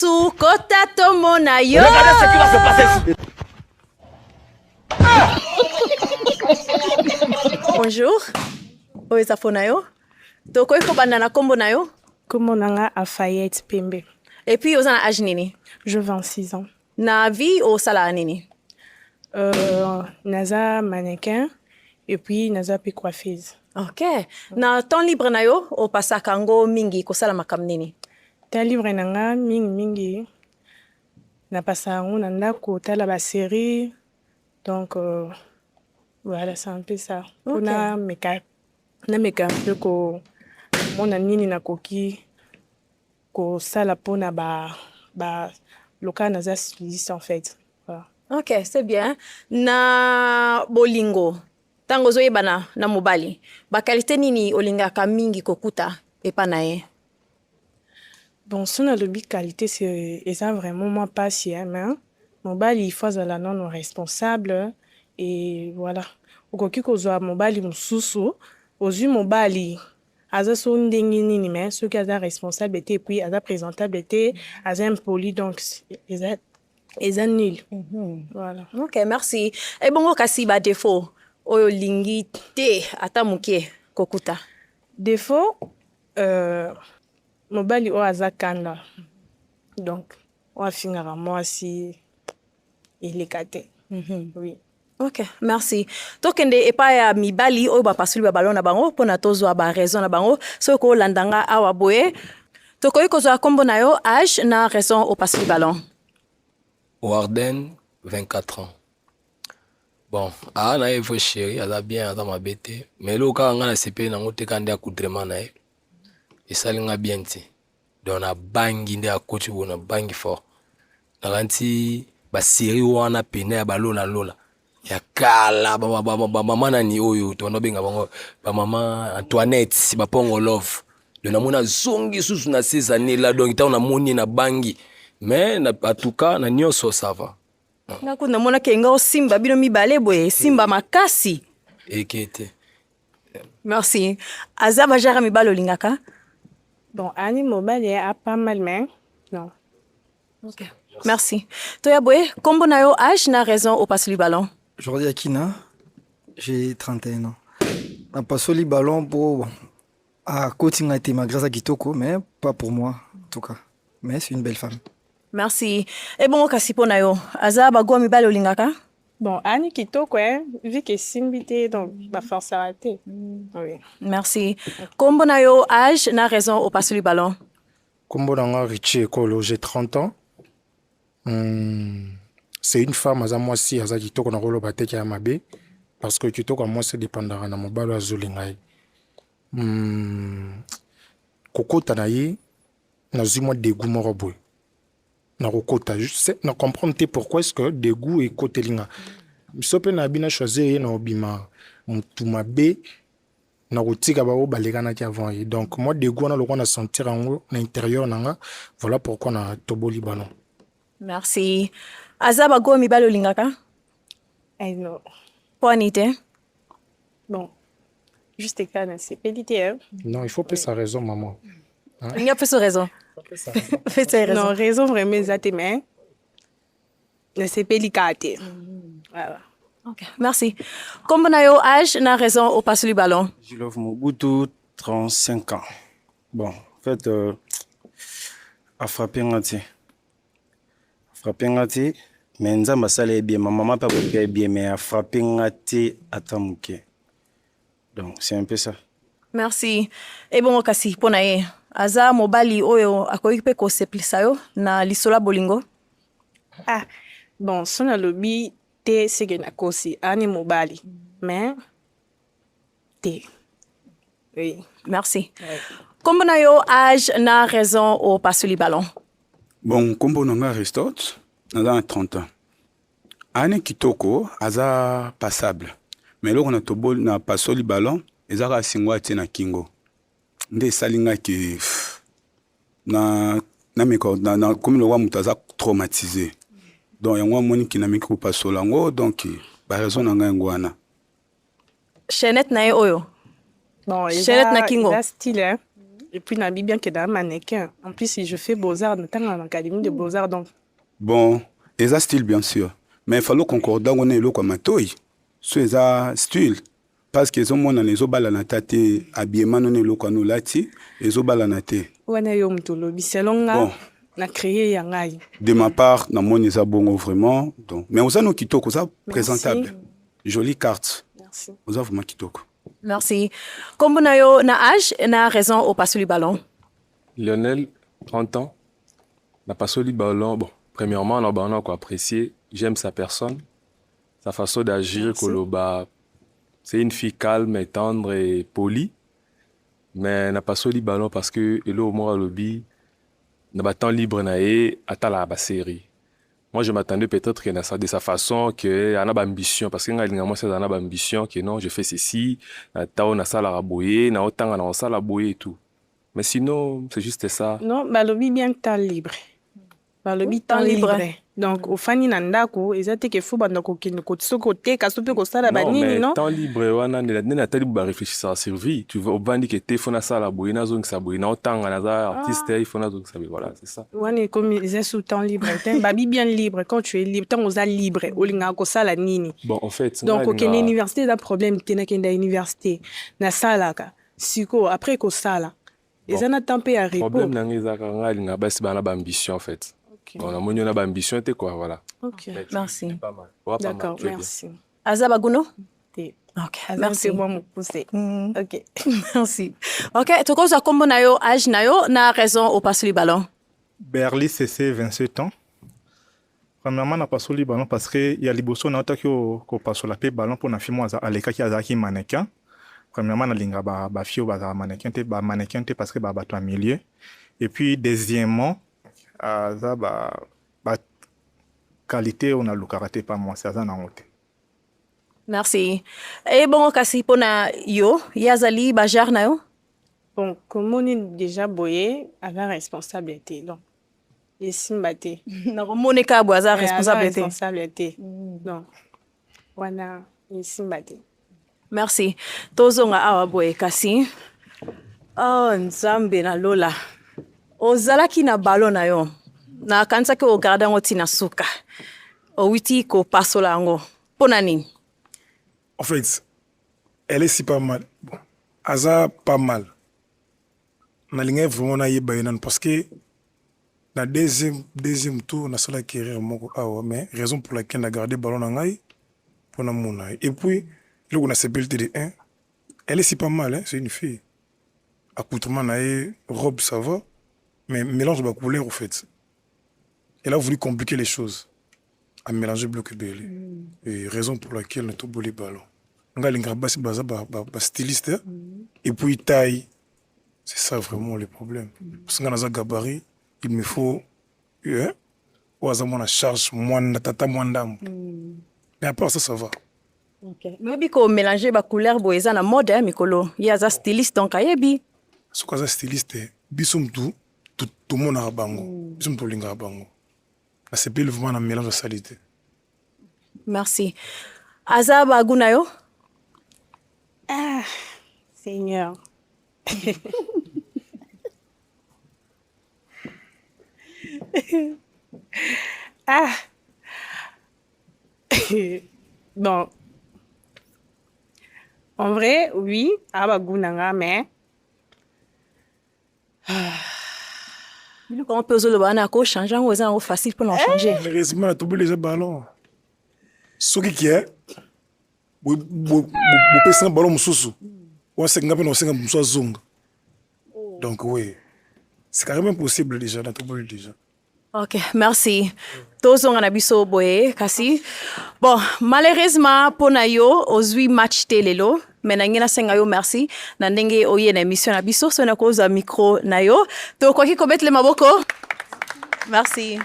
Sukota tomona yo. Regardez ce qui va se passer. Bonjour. Oyo ezafona yo. Tokoki kobanda na kombo na yo. Kombo nanga Afayette Pembe. Et puis oza na âge nini? Je 26 ans. Na vie osala nini? Naza mannequin et puis naza pe coiffeuse. Ok. Na temps libre na yo opasaka ngo mingi kosala makam nini? Ta libre nanga mingi na pasa ngo na ndako tala ba série. Donc voilà, c'est un peu ça. Okay. Na meka peu ko mona nini na koki ko sala pona ba local naza styliste en fait. Voilà. Ok, c'est bien. Na bolingo. Tango zoyebana na mobali. Ba qualité nini olingaka mingi kokuta epa na ye? Bon, son a le but qualité, c'est ça vraiment moi pas si mais mobali il faut la non responsable et voilà. Okoki kozwa mobali mususu, ozu mobali aza so ndenge nini mais ceux qui aza responsable et puis aza présentable et aza impoli donc eza nul. Voilà. Ok, merci. Et bongo kasi ba défaut oyo lingi te ata muke kokuta. Défaut mobali o aza kanda. Donc on va finir à moi si il est caté. Oui. Ok, merci. Tokende epa ya mibali oyo bapasuli ba balon na bango pona tozwa ba raison na bango soko landanga awa boye. Tokoki kozwa kombo na yo âge na raison au pasuli balon. Warden, 24 ans. Bon, na evo chéri, aza bien, aza mabete. Mais lo ka nga na sepe na ngote kande accoutrement na e. Esalinga bien ti. Donc na bangi nde akoti bona bangi fort. Na lanti ba série wana pene ya balola lola. Ya kala ba mama na ni oyo to no benga bango ba mama Antoinette ba pongo love. Donc na mona zongi susu na 16 années là donc ta na moni na bangi. Mais en tout cas na nyonso ça va. Nakuna mona kenga simba bino mibale boye simba makasi. Ekete. Merci. Azaba jara mibalo lingaka. Bon, ani mobile a pas mal mais non. Ok. Merci. Toya boye kombo na yo âge na raison au pasuli ballon. Jordi Akina, j'ai 31 ans. Na pasoli ballon pour à coaching a été ma grâce à Kitoko mais pas pour moi en tout cas. Mais c'est une belle femme. Merci. Et bon kasi pona yo azaba go mibalo lingaka. Bon, Annie Kitoko, vu que Simbité, donc, la force à rater. Oui. Merci. Kombo na yo âge na raison au pasuli ballon. Kombo nanga Richie Ekolo, j'ai 30 ans. C'est une femme, aza moi si, aza Kitoko na rolo bateki ya mabe. Parce que Kitoko moi c'est dépendant na mobalo azolingai. Kokota na ye, na zuma dégoût moko boy. Na kokota, je sais, na comprendre pourquoi est-ce que dégoût et côté linga. Sope na bina choisir na obima mutu mabe na kotika ba obalekana ki avant. Donc moi dégoût na lokona sentir en na intérieur nanga, voilà pourquoi na toboli ballon. Merci. Azaba go mibalo lingaka? Eh non. Poinité. Bon. Juste calme, c'est pédité. Non, il faut plus sa raison, maman. Hein? Il y a plus de raison. Faites raison. Non, raison vraiment exacte, mais c'est pédicate. Voilà. Ok, merci. Comme on a eu âge, na raison au passe du ballon. Je love Mobutu, 35 ans. Bon, en fait, a frappé ngati. Mais nzamba sale bien, ma maman pas bien, mais a frappé ngati atamuke. Donc, c'est un peu ça. Merci. Et bon, kasi, ponaye. Aza mobali oyo akoki pe ko seplisa yo na lisola bolingo. Ah, bon, son a lobby te c'est na kosi ani mobali. Mais te. Oui, merci. Kombo na yo âge na raison au pasuli ballon. Bon, kombo nanga Aristote, naza 30 ans. Ane Kitoko aza passable. Mais là on a tobol na pasoli ballon, ezaka singwa te na kingo. Nde salinga ki na meko na comme le wa mutaza traumatisé. Donc yango moni ki na miko pasola ngo donc ba raison nanga ngwana. Chenet na oyo. Bon, Chenet na kingo. Il a style hein. Et puis, nabi bien que dans un mannequin. En plus, si je fais Beaux-Arts, notamment en académie de Beaux-Arts, donc. Bon, eza style bien sûr. Mais il faut concorder on est comme matoi. So eza style. Parce que on a les obala na tate habillement non lo kwano lati, les obala na te. Wana yo mtolo biselonga. Bon. Na créé yangai. De ma part, na mon eza bongo vraiment. Donc, mais on a nos kitoko ça présentable. Jolie carte. Merci. On a vraiment kitoko. Merci. Kombo na yo na âge na raison au passe du ballon. Lionel, 30 ans. Na passe du ballon. Bon, premièrement, on a apprécié. J'aime sa personne, sa façon d'agir. Koloba, c'est une fille calme et tendre et polie. Mais n'a pas soli ballon parce que elle au moins lobby n'a pas temps libre naé à la série. Moi je m'attendais peut-être que de sa façon que a une ambition parce que moi c'est une ambition que non je fais ceci na tao na sala raboyer na otanga na sala boyer et tout. Mais sinon c'est juste ça. Non, bah lobby bien temps libre. Bah lobby temps libre. Donc au fani nandako ezate ke fo bandako kino ko soko te ka sope ko sala banini non. Temps libre wana na tali ba réfléchir à survie. Tu vas au bandi que te fona sala boyer na zone sa boyer na otanga na za artiste il faut na zone sa voilà, c'est ça. Wana comme ils sous temps libre. Babi bien libre quand tu es libre, tant aux libre, olinga ko sala nini. Bon en fait donc au kene université da problème tena kenda université na sala ka. Siko après ko sala. Ils en attendent pas à repos. Problème nangeza ka ngalinga basi bana ba ambition en fait. On a mon ambition était quoi voilà. OK. Merci. D'accord, merci. Azaba Guno? OK. Merci. Moi me pousser. OK. Merci. OK, to ko za kombo na yo âge na yo na raison au passe du ballon. Berly CC 27 ans. Premièrement, na passe le ballon parce que il y a liboso na otaki ko passe la pe ballon pour na fimo za aleka ki azaki mannequin. Premièrement, na linga ba fio ba mannequin te parce que ba bato en milieu. Et puis deuxièmement, ça ba qualité on a le karaté pas moi c'est ça na ngote. Merci. Et bon kasi pona yo yazali bajar na yo? Bon, comme on est déjà boyé, avec responsabilité. Donc, les simbate. Na monika boaza responsabilité. Responsabilité. Donc, wana les simbate. Merci. Tozonga awa boye kasi. Oh, nzambe na lola. Ozalaki na ballon na yo. Na kanisa ke o garda ngoti na suka. O witi ko pasola ngo. Pona nini? En fait, elle est si pas mal. Bon, Aza pas mal. Na linga vraiment na yeba yenan parce que na deuxième tour na sala kérir moko awa mais raison pour laquelle na gardé ballon na ngai pour na mona. Et puis là on a CPLT de 1. Elle est si pas mal hein, c'est une fille. Accoutrement na robe ça va mais mélange de couleur au fait. Elle a voulu compliquer les choses. À mélanger bloc belé. Et raison pour laquelle on a tout bolé ballon. On a l'inga basi baza ba styliste et puis taille. C'est ça vraiment le problème. Parce qu'on a un gabarit, il me faut ou à mon charge moins tata moins d'âme. Mais à part ça ça va. OK. Mais biko mélanger ba couleur boeza na mode mikolo. Ya za styliste donc ayebi. Ce qu'on a styliste bisum tout le monde a bango. Bisum tout linga bango. C'est plus le mouvement de mélange de salité. Merci. Azaba Gunayo? Ah, Seigneur. Ah. Bon. En vrai, oui, Abagunanga, mais. On peut le bana ko changer on est facile pour l'en changer. Malheureusement, on a tombé les ballons. Ce qui est, vous pensez un ballon moussou. On sait qu'on a un moussou zong. Donc oui, c'est carrément possible déjà, on a tombé déjà. OK, merci. Tozong anabiso boye kasi. Bon, malheureusement pour na yo ozui match telelo, mais na ngina senga yo merci. Na ndenge oye na émission na biso so na koza micro na yo. To kwa ki ko mettre le maboko. Merci.